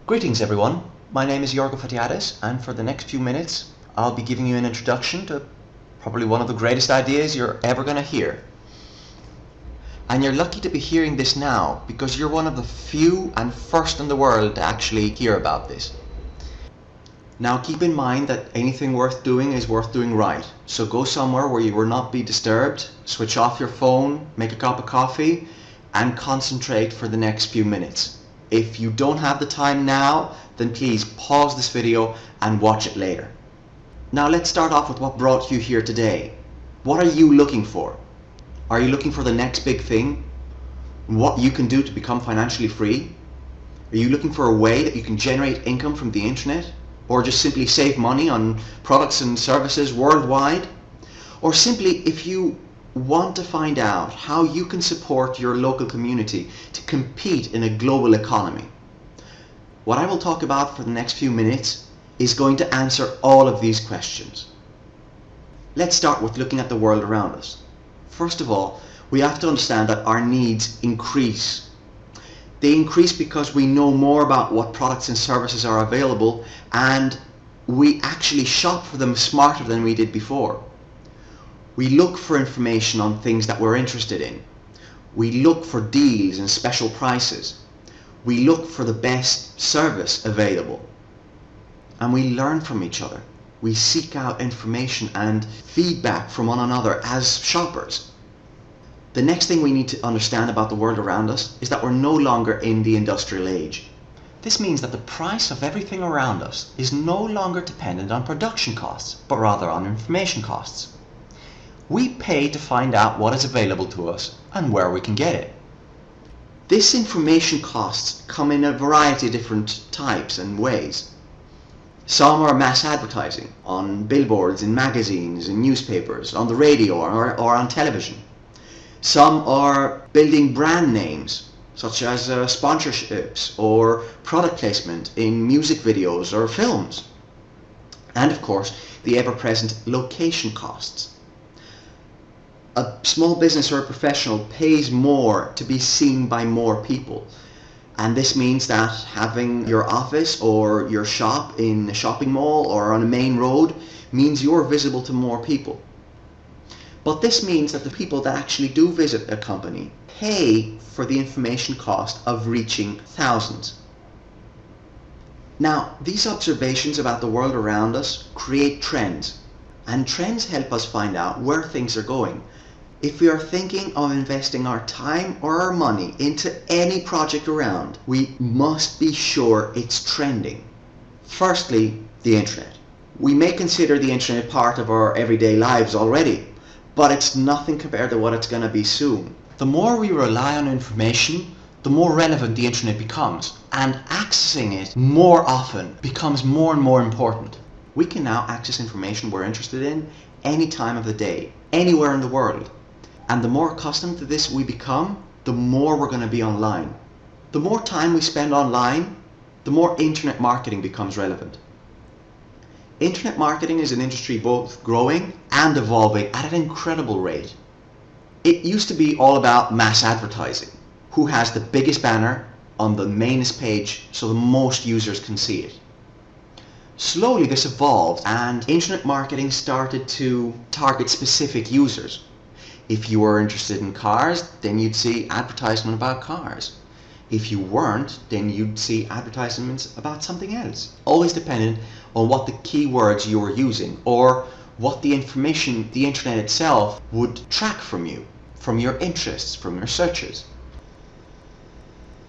Greetings everyone, my name is Yorgo Fatiadis, and for the next few minutes I'll be giving you an introduction to probably one of the greatest ideas you're ever going to hear. And you're lucky to be hearing this now because you're one of the few and first in the world to actually hear about this. Now keep in mind that anything worth doing is worth doing right, so go somewhere where you will not be disturbed, switch off your phone, make a cup of coffee and concentrate for the next few minutes. If you don't have the time now, then please pause this video and watch it later. Now let's start off with what brought you here today. What are you looking for? Are you looking for the next big thing? What you can do to become financially free? Are you looking for a way that you can generate income from the internet? Or just simply save money on products and services worldwide? Or simply if you want to find out how you can support your local community to compete in a global economy. What I will talk about for the next few minutes is going to answer all of these questions. Let's start with looking at the world around us. First of all, we have to understand that our needs increase. They increase because we know more about what products and services are available, and we actually shop for them smarter than we did before. We look for information on things that we're interested in. We look for deals and special prices. We look for the best service available. And we learn from each other. We seek out information and feedback from one another as shoppers. The next thing we need to understand about the world around us is that we're no longer in the industrial age. This means that the price of everything around us is no longer dependent on production costs, but rather on information costs. We pay to find out what is available to us and where we can get it. This information costs come in a variety of different types and ways. Some are mass advertising on billboards, in magazines, in newspapers, on the radio or on television. Some are building brand names such as sponsorships or product placement in music videos or films. And of course the ever-present location costs. A small business or a professional pays more to be seen by more people, and this means that having your office or your shop in a shopping mall or on a main road means you're visible to more people. But this means that the people that actually do visit a company pay for the information cost of reaching thousands. Now, these observations about the world around us create trends, and trends help us find out where things are going. If we are thinking of investing our time or our money into any project around, we must be sure it's trending. Firstly, the internet. We may consider the internet part of our everyday lives already, but it's nothing compared to what it's going to be soon. The more we rely on information, the more relevant the internet becomes, and accessing it more often becomes more and more important. We can now access information we're interested in any time of the day, anywhere in the world. And the more accustomed to this we become, the more we're going to be online. The more time we spend online, the more internet marketing becomes relevant. Internet marketing is an industry both growing and evolving at an incredible rate. It used to be all about mass advertising. Who has the biggest banner on the mainest page so the most users can see it. Slowly this evolved and internet marketing started to target specific users. If you were interested in cars, then you'd see advertisement about cars. If you weren't, then you'd see advertisements about something else. Always dependent on what the keywords you were using or what the information the internet itself would track from you, from your interests, from your searches.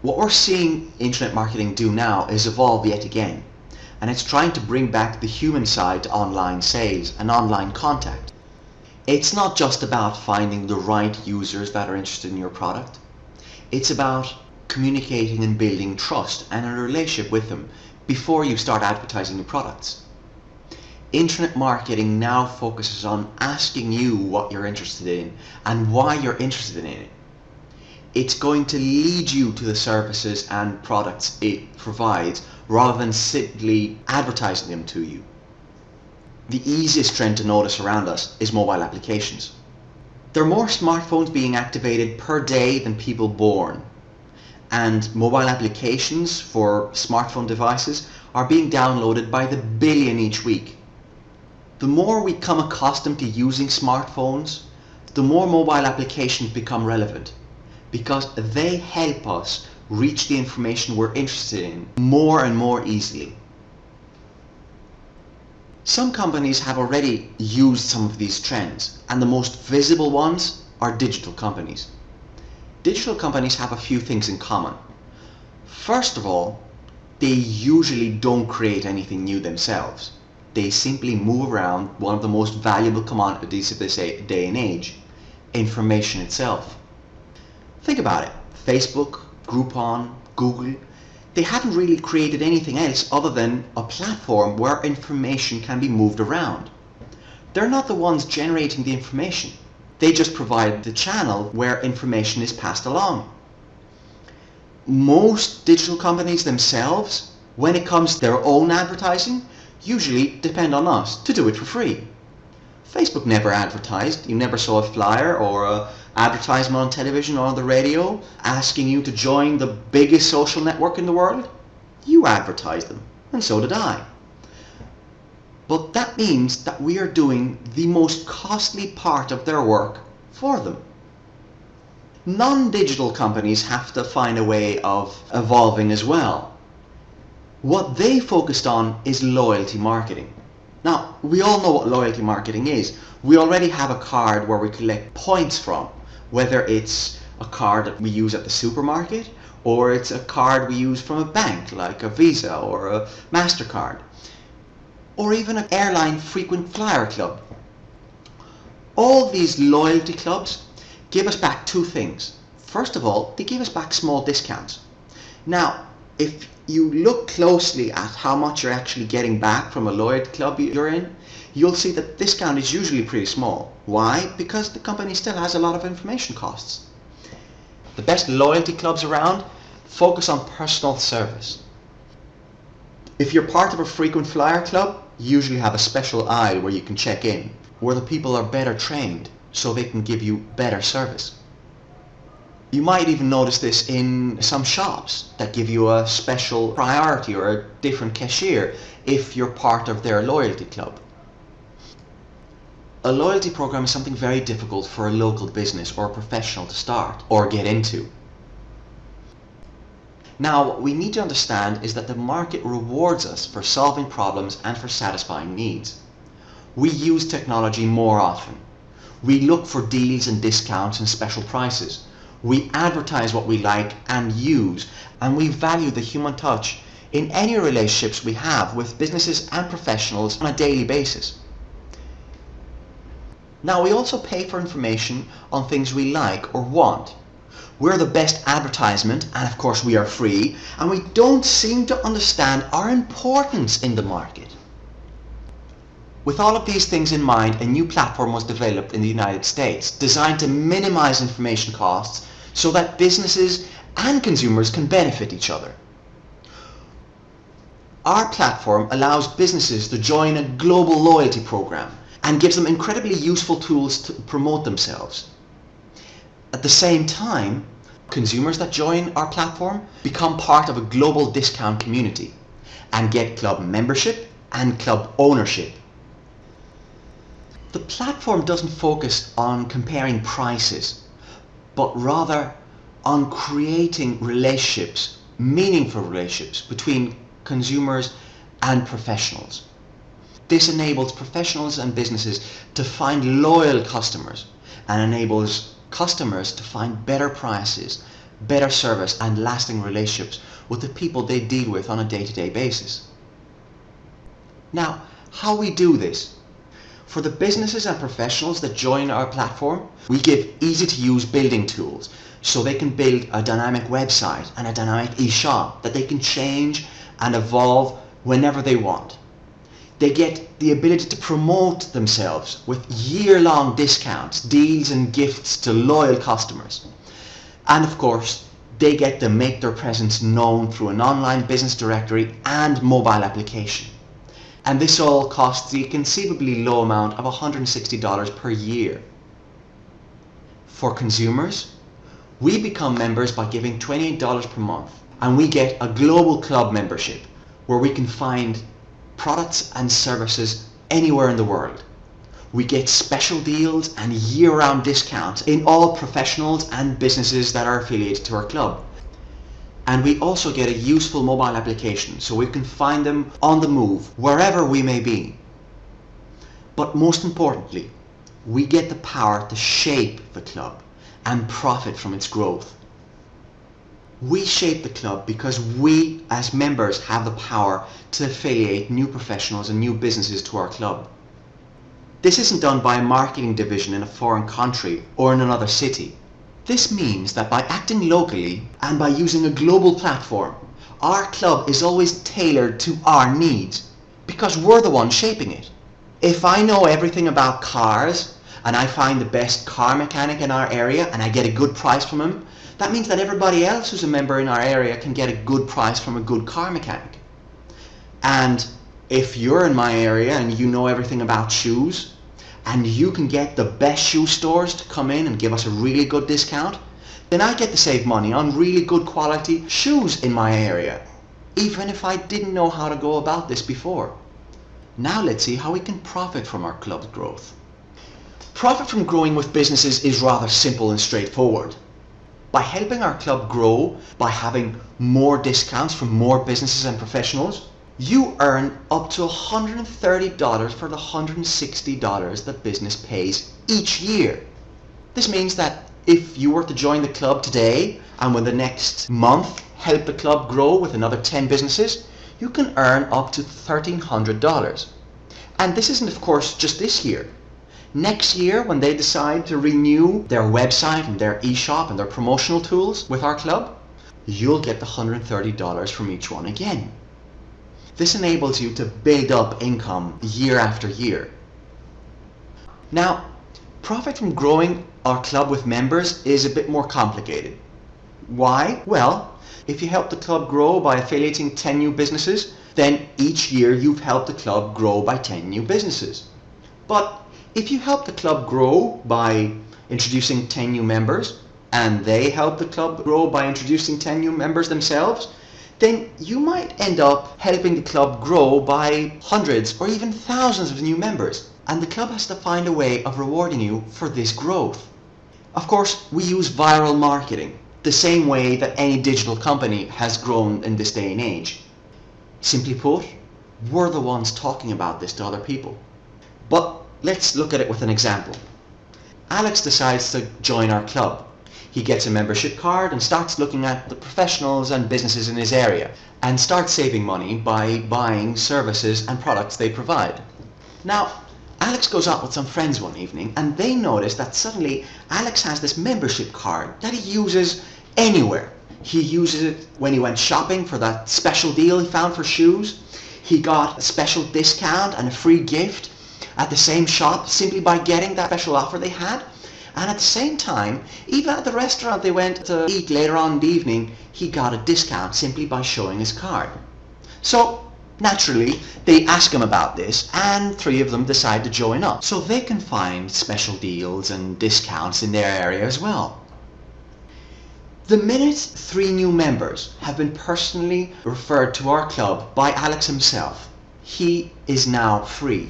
What we're seeing internet marketing do now is evolve yet again, and it's trying to bring back the human side to online sales and online contact. It's not just about finding the right users that are interested in your product. It's about communicating and building trust and a relationship with them before you start advertising your products. Internet marketing now focuses on asking you what you're interested in and why you're interested in it. It's going to lead you to the services and products it provides rather than simply advertising them to you. The easiest trend to notice around us is mobile applications. There are more smartphones being activated per day than people born. and mobile applications for smartphone devices are being downloaded by the billion each week. The more we become accustomed to using smartphones, the more mobile applications become relevant, because they help us reach the information we're interested in more and more easily. Some companies have already used some of these trends, and the most visible ones are digital companies. Digital companies have a few things in common. First of all, they usually don't create anything new themselves. They simply move around one of the most valuable commodities of this day and age, information itself. Think about it. Facebook, Groupon, Google, they haven't really created anything else other than a platform where information can be moved around. They're not the ones generating the information. They just provide the channel where information is passed along. Most digital companies themselves, when it comes to their own advertising, usually depend on us to do it for free. Facebook never advertised. You never saw a flyer or an advertisement on television or on the radio asking you to join the biggest social network in the world. You advertised them, and so did I. But that means that we are doing the most costly part of their work for them. Non-digital companies have to find a way of evolving as well. What they focused on is loyalty marketing. Now, we all know what loyalty marketing is. We already have a card where we collect points from, whether it's a card that we use at the supermarket or it's a card we use from a bank like a Visa or a MasterCard, or even an airline frequent flyer club. All these loyalty clubs give us back two things. First of all, they give us back small discounts. Now, if you look closely at how much you're actually getting back from a loyalty club you're in, you'll see that the discount is usually pretty small. Why? Because the company still has a lot of information costs. The best loyalty clubs around focus on personal service. If you're part of a frequent flyer club, you usually have a special aisle where you can check in, where the people are better trained so they can give you better service. You might even notice this in some shops that give you a special priority or a different cashier if you're part of their loyalty club. A loyalty program is something very difficult for a local business or a professional to start or get into. Now, what we need to understand is that the market rewards us for solving problems and for satisfying needs. We use technology more often. We look for deals and discounts and special prices. We advertise what we like and use, and we value the human touch in any relationships we have with businesses and professionals on a daily basis. Now, we also pay for information on things we like or want. We're the best advertisement, and of course we are free, and we don't seem to understand our importance in the market. With all of these things in mind, a new platform was developed in the United States designed to minimize information costs so that businesses and consumers can benefit each other. Our platform allows businesses to join a global loyalty program and gives them incredibly useful tools to promote themselves. At the same time, consumers that join our platform become part of a global discount community and get club membership and club ownership. The platform doesn't focus on comparing prices, but rather on creating relationships, meaningful relationships between consumers and professionals. This enables professionals and businesses to find loyal customers and enables customers to find better prices, better service and lasting relationships with the people they deal with on a day-to-day basis. Now, how we do this? For the businesses and professionals that join our platform, we give easy-to-use building tools so they can build a dynamic website and a dynamic e-shop that they can change and evolve whenever they want. They get the ability to promote themselves with year-long discounts, deals and gifts to loyal customers. And of course, they get to make their presence known through an online business directory and mobile application. And this all costs the conceivably low amount of $160 per year. For consumers, We become members by giving $28 per month, and we get a global club membership where we can find products and services anywhere in the world. We get special deals and year-round discounts in all professionals and businesses that are affiliated to our club. And we also get a useful mobile application so we can find them on the move wherever we may be. But most importantly, we get the power to shape the club and profit from its growth. We shape the club because we as members have the power to affiliate new professionals and new businesses to our club. This isn't done by a marketing division in a foreign country or in another city. This means that by acting locally and by using a global platform, our club is always tailored to our needs because we're the ones shaping it. If I know everything about cars and I find the best car mechanic in our area and I get a good price from him, that means that everybody else who's a member in our area can get a good price from a good car mechanic. And if you're in my area and you know everything about shoes, and you can get the best shoe stores to come in and give us a really good discount, then I get to save money on really good quality shoes in my area, even if I didn't know how to go about this before. Now let's see how we can profit from our club's growth. Profit from growing with businesses is rather simple and straightforward. By helping our club grow, by having more discounts from more businesses and professionals, you earn up to $130 for the $160 that business pays each year. This means that if you were to join the club today and within the next month help the club grow with another 10 businesses, you can earn up to $1,300. And this isn't, of course, just this year. Next year, when they decide to renew their website and their e-shop and their promotional tools with our club, you'll get the $130 from each one again. This enables you to build up income year after year. Now, profit from growing our club with members is a bit more complicated. Why? Well, if you help the club grow by affiliating 10 new businesses, then each year you've helped the club grow by 10 new businesses. But if you help the club grow by introducing 10 new members, and they help the club grow by introducing 10 new members themselves, then you might end up helping the club grow by hundreds or even thousands of new members, and the club has to find a way of rewarding you for this growth. Of course, we use viral marketing, the same way that any digital company has grown in this day and age. Simply put, we're the ones talking about this to other people. But let's look at it with an example. Alex decides to join our club. He gets a membership card and starts looking at the professionals and businesses in his area and starts saving money by buying services and products they provide. Now, Alex goes out with some friends one evening and they notice that suddenly Alex has this membership card that he uses anywhere. He uses it when he went shopping for that special deal he found for shoes. He got a special discount and a free gift at the same shop simply by getting that special offer they had. And at the same time, even at the restaurant they went to eat later on in the evening, he got a discount simply by showing his card. So naturally, they ask him about this and 3 of them decide to join up so they can find special deals and discounts in their area as well. The minute 3 new members have been personally referred to our club by Alex himself, he is now free.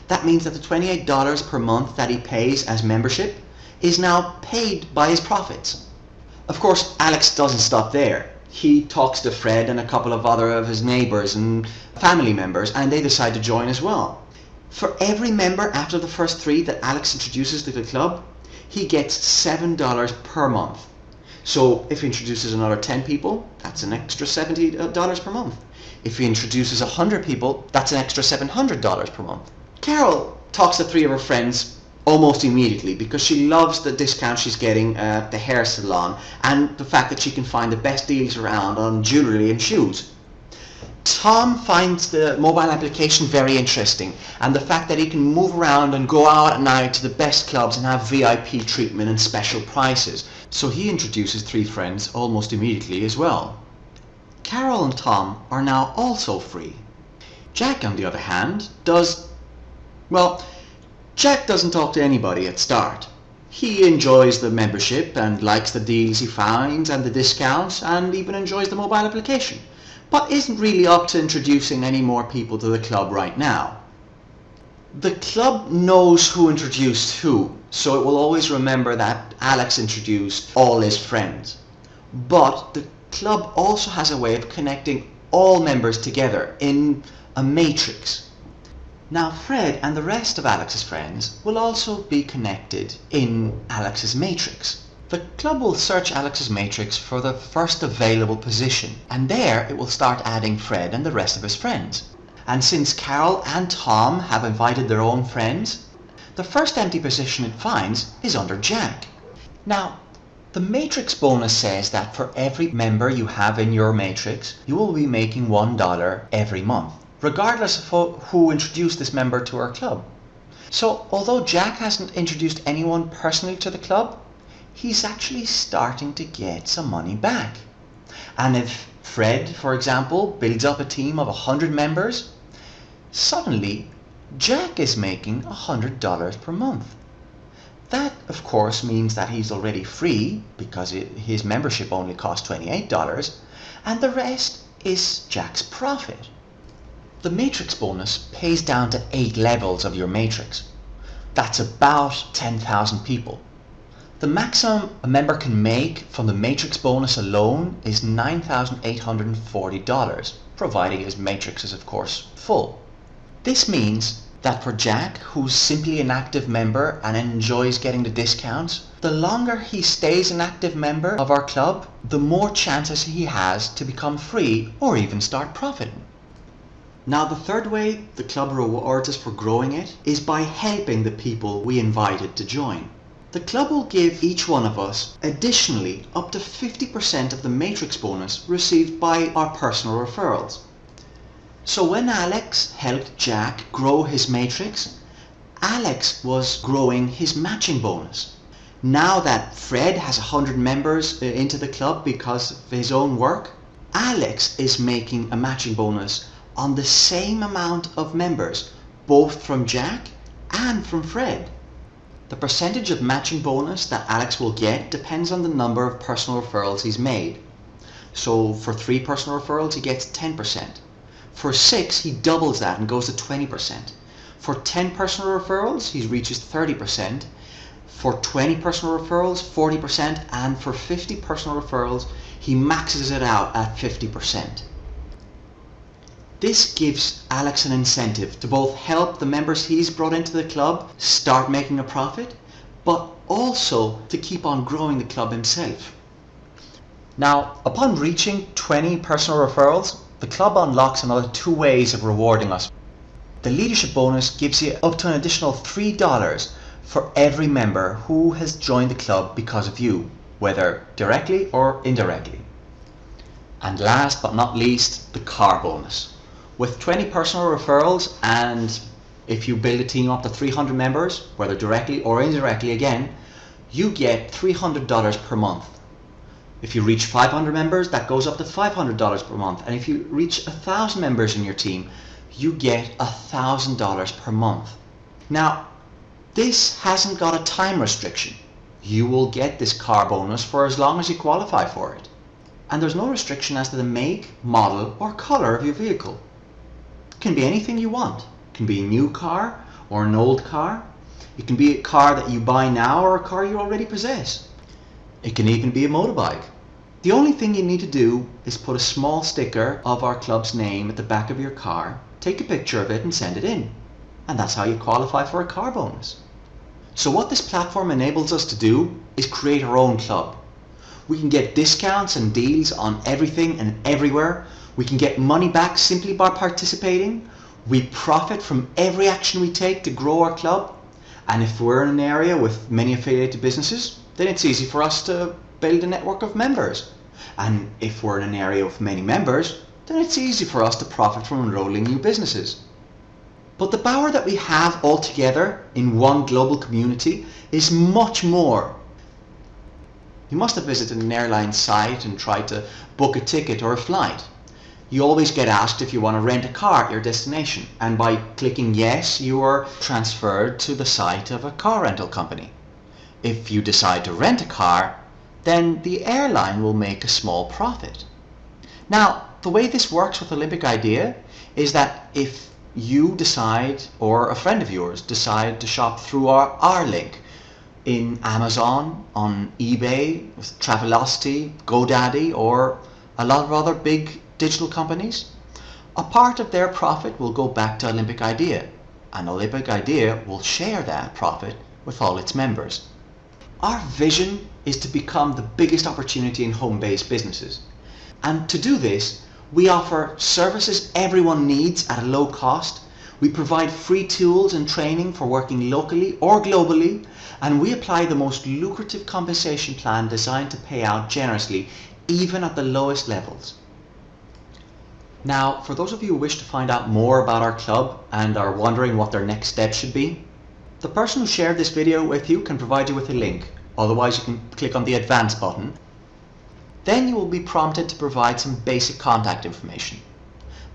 That means that the $28 per month that he pays as membership is now paid by his profits. Of course, Alex doesn't stop there. He talks to Fred and a couple of other of his neighbors and family members, and they decide to join as well. For every member after the first 3 that Alex introduces to the club, he gets $7 per month. So if he introduces another 10 people, that's an extra $70 per month. If he introduces 100 people, that's an extra $700 per month. Carol talks to 3 of her friends almost immediately because she loves the discount she's getting at the hair salon and the fact that she can find the best deals around on jewellery and shoes. Tom finds the mobile application very interesting and the fact that he can move around and go out at night to the best clubs and have VIP treatment and special prices. So he introduces 3 friends almost immediately as well. Carol and Tom are now also free. Jack, on the other hand, Jack doesn't talk to anybody at start. He enjoys the membership and likes the deals he finds and the discounts, and even enjoys the mobile application, but isn't really up to introducing any more people to the club right now. The club knows who introduced who, so it will always remember that Alex introduced all his friends. But the club also has a way of connecting all members together in a matrix. Now Fred and the rest of Alex's friends will also be connected in Alex's matrix. The club will search Alex's matrix for the first available position, and there it will start adding Fred and the rest of his friends. And since Carol and Tom have invited their own friends, the first empty position it finds is under Jack. Now, the matrix bonus says that for every member you have in your matrix, you will be making $1 every month, regardless of who introduced this member to our club. So, although Jack hasn't introduced anyone personally to the club, he's actually starting to get some money back. And if Fred, for example, builds up a team of 100 members, suddenly Jack is making $100 per month. That, of course, means that he's already free because his membership only costs $28, and the rest is Jack's profit. The matrix bonus pays down to 8 levels of your matrix. That's about 10,000 people. The maximum a member can make from the matrix bonus alone is $9,840, providing his matrix is of course full. This means that for Jack, who's simply an active member and enjoys getting the discounts, the longer he stays an active member of our club, the more chances he has to become free or even start profiting. Now the third way the club rewards us for growing it is by helping the people we invited to join. The club will give each one of us additionally up to 50% of the matrix bonus received by our personal referrals. So when Alex helped Jack grow his matrix, Alex was growing his matching bonus. Now that Fred has 100 members into the club because of his own work, Alex is making a matching bonus on the same amount of members, both from Jack and from Fred. The percentage of matching bonus that Alex will get depends on the number of personal referrals he's made. So for 3 personal referrals he gets 10%. For 6 he doubles that and goes to 20%. For 10 personal referrals he reaches 30%. For 20 personal referrals 40%, and for 50 personal referrals he maxes it out at 50%. This gives Alex an incentive to both help the members he's brought into the club start making a profit, but also to keep on growing the club himself. Now, upon reaching 20 personal referrals, the club unlocks another 2 ways of rewarding us. The leadership bonus gives you up to an additional $3 for every member who has joined the club because of you, whether directly or indirectly. And last but not least, the car bonus. With 20 personal referrals, and if you build a team up to 300 members, whether directly or indirectly again, you get $300 per month. If you reach 500 members, that goes up to $500 per month. And if you reach 1,000 members in your team, you get $1,000 per month. Now, this hasn't got a time restriction. You will get this car bonus for as long as you qualify for it. And there's no restriction as to the make, model, or color of your vehicle. It can be anything you want. It can be a new car or an old car. It can be a car that you buy now or a car you already possess. It can even be a motorbike. The only thing you need to do is put a small sticker of our club's name at the back of your car, take a picture of it and send it in. And that's how you qualify for a car bonus. So what this platform enables us to do is create our own club. We can get discounts and deals on everything and everywhere. We can get money back simply by participating. We profit from every action we take to grow our club. And if we're in an area with many affiliated businesses, then it's easy for us to build a network of members. And if we're in an area with many members, then it's easy for us to profit from enrolling new businesses. But the power that we have all together in one global community is much more. You must have visited an airline site and tried to book a ticket or a flight. You always get asked if you want to rent a car at your destination, and by clicking yes, you are transferred to the site of a car rental company. If you decide to rent a car, then the airline will make a small profit. Now, the way this works with Olympic Idea is that if you decide, or a friend of yours decide to shop through our link in Amazon, on eBay, with Travelocity, GoDaddy, or a lot of other big digital companies, a part of their profit will go back to Olympic Idea, and Olympic Idea will share that profit with all its members. Our vision is to become the biggest opportunity in home-based businesses. And to do this, we offer services everyone needs at a low cost. We provide free tools and training for working locally or globally, and we apply the most lucrative compensation plan designed to pay out generously, even at the lowest levels. Now, for those of you who wish to find out more about our club and are wondering what their next step should be, the person who shared this video with you can provide you with a link. Otherwise, you can click on the Advance button. Then you will be prompted to provide some basic contact information.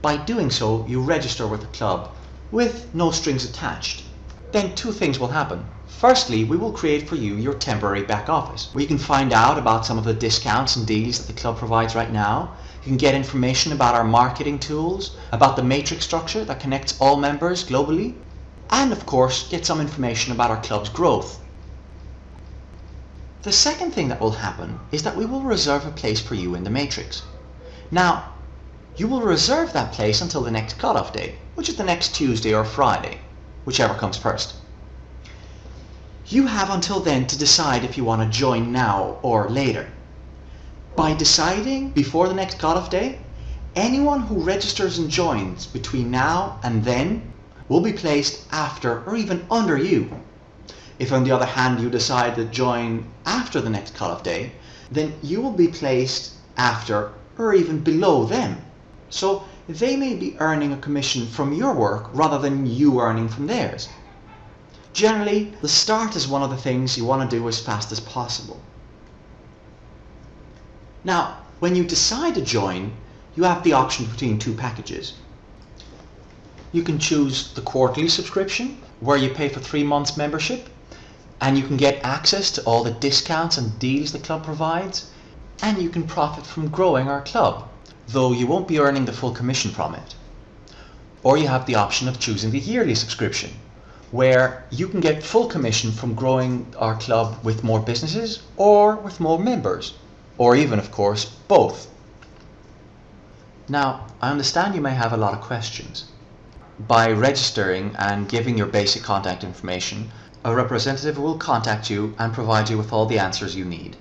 By doing so, you register with the club with no strings attached. Then two things will happen. Firstly, we will create for you your temporary back office, where you can find out about some of the discounts and deals that the club provides right now. You can get information about our marketing tools, about the matrix structure that connects all members globally, and of course, get some information about our club's growth. The second thing that will happen is that we will reserve a place for you in the matrix. Now, you will reserve that place until the next cutoff date, which is the next Tuesday or Friday, whichever comes first. You have until then to decide if you want to join now or later. By deciding before the next cutoff day, anyone who registers and joins between now and then will be placed after or even under you. If on the other hand you decide to join after the next cutoff day, then you will be placed after or even below them. So they may be earning a commission from your work rather than you earning from theirs. Generally, the start is one of the things you want to do as fast as possible. Now, when you decide to join, you have the option between two packages. You can choose the quarterly subscription, where you pay for 3 months membership, and you can get access to all the discounts and deals the club provides, and you can profit from growing our club, though you won't be earning the full commission from it. Or you have the option of choosing the yearly subscription, where you can get full commission from growing our club with more businesses or with more members, or even, of course, both. Now, I understand you may have a lot of questions. By registering and giving your basic contact information, a representative will contact you and provide you with all the answers you need.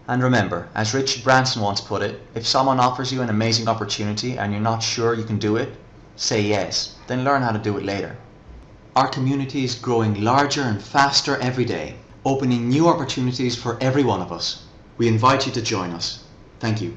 And remember, as Richard Branson once put it, if someone offers you an amazing opportunity and you're not sure you can do it, say yes, then learn how to do it later. Our community is growing larger and faster every day, opening new opportunities for every one of us. We invite you to join us. Thank you.